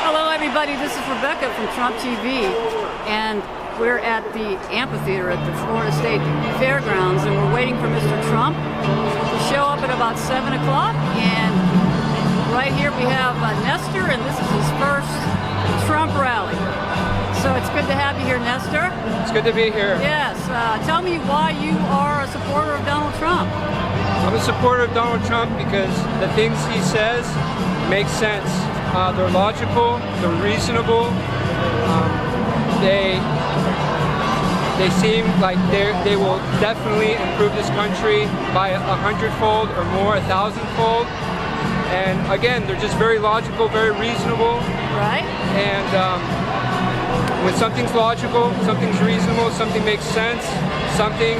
Hello everybody, this is Rebecca from Trump TV, and we're at the amphitheater at the Florida State Fairgrounds, and we're waiting for Mr. Trump to show up at about 7 o'clock. And right here we have Nestor, and this is his first Trump rally. So it's good to have you here, Nestor. It's good to be here. Yes. Tell me why you are a supporter of Donald Trump. I'm a supporter of Donald Trump because the things he says make sense. They're logical, they're reasonable. They seem like they will definitely improve this country by 100-fold or more, 1,000-fold. And again, they're just very logical, very reasonable. Right. And when something's logical, something's reasonable, something makes sense, something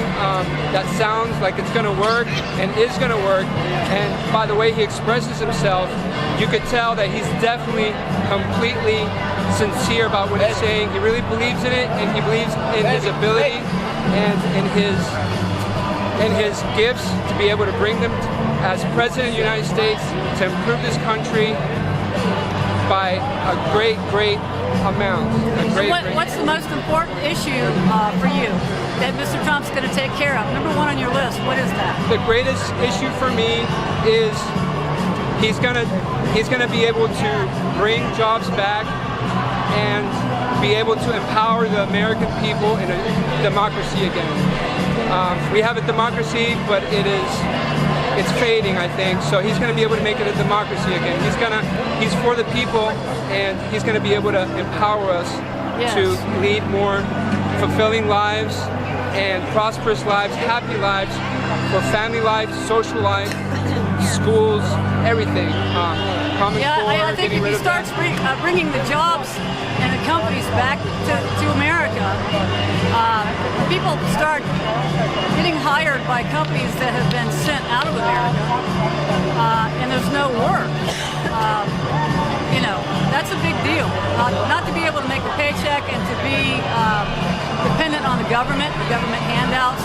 that sounds like it's going to work and is going to work, and by the way he expresses himself, you could tell that he's definitely completely sincere about what he's saying. He really believes in it, and he believes in his ability and in his gifts to be able to bring them as President of the United States to improve this country by a great amount. What's the most important issue for you that Mr. Trump's going to take care of? Number one on your list, what is that? The greatest issue for me is he's gonna be able to bring jobs back and be able to empower the American people in a democracy again. We have a democracy, but it's fading, I think. So he's going to be able to make it a democracy again. He's for the people, and he's going to be able to empower us to lead more fulfilling lives and prosperous lives, happy lives, for family life, social life, schools, everything. I think if he starts bringing the jobs and the companies back to America, people start getting hired by companies that have been sent out of America, and there's no work. That's a big deal. Not to be able to make a paycheck and to be dependent on the government handouts.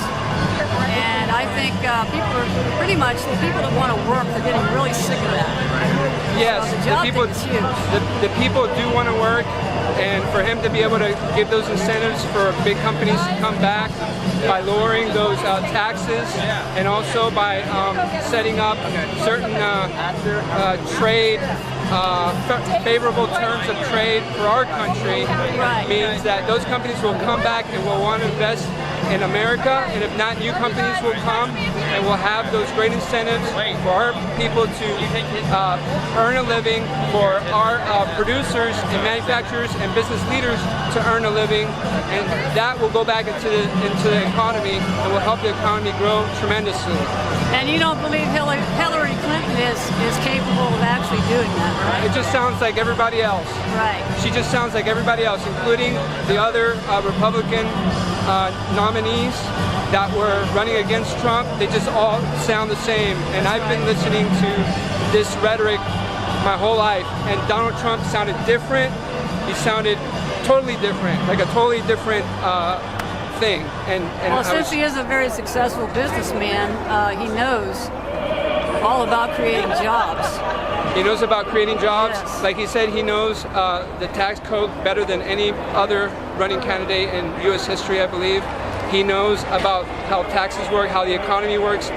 And I think people are pretty much, the people that want to work, they're getting really sick of that. Yes, so the job thing is huge. The people do want to work, and for him to be able to give those incentives for big companies to come back by lowering those taxes, and also by setting up certain trade, favorable terms of trade for our country, means that those companies will come back and will want to invest in America, and if not, new companies will come and will have those great incentives for our people to earn a living, for our producers and manufacturers and business leaders to earn a living, and that will go back into the economy and will help the economy grow tremendously. And you don't believe Hillary Clinton is capable of actually doing that, right? It just sounds like everybody else. Right. She just sounds like everybody else, including the other Republican nominees that were running against Trump. They just all sound the same. And I've been listening to this rhetoric my whole life, and Donald Trump sounded different. He sounded totally different, like a totally different thing. Well, since he is a very successful businessman, he knows all about creating jobs. He knows about creating jobs. Yes. Like he said, he knows the tax code better than any other running candidate in U.S. history, I believe. He knows about how taxes work, how the economy works.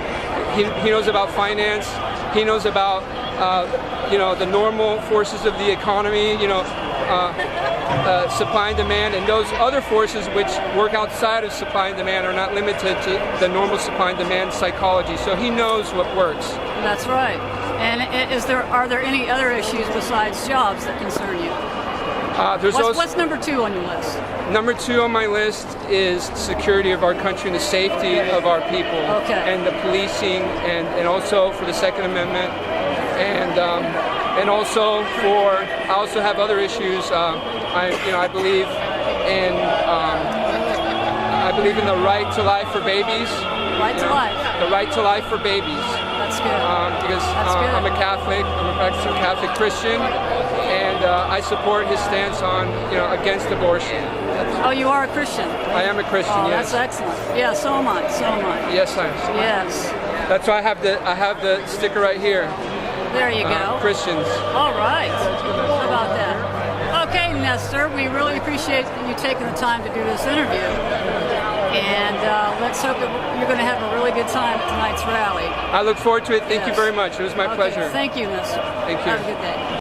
He knows about finance. He knows about the normal forces of the economy, supply and demand, and those other forces which work outside of supply and demand are not limited to the normal supply and demand psychology. So he knows what works. That's right. And are there any other issues besides jobs that concern you? What's number two on your list? Number two on my list is security of our country and the safety of our people, and the policing, and also for the Second Amendment, and also I also have other issues. I believe in the right to life for babies. Right to life. The right to life for babies. That's good. Because I'm a Catholic. I'm a practicing Catholic Christian, and I support his stance on against abortion. Oh, you are a Christian? I am a Christian. Oh, yes. That's excellent. Yeah, so am I. Yes, I am. Yes. That's why I have the sticker right here. There you go. Christians. All right. How about that? Nestor. We really appreciate you taking the time to do this interview. And let's hope that you're going to have a really good time at tonight's rally. I look forward to it. Thank you Yes. very much. It was my Okay, pleasure. Thank you, Nestor. Thank you. Have a good day.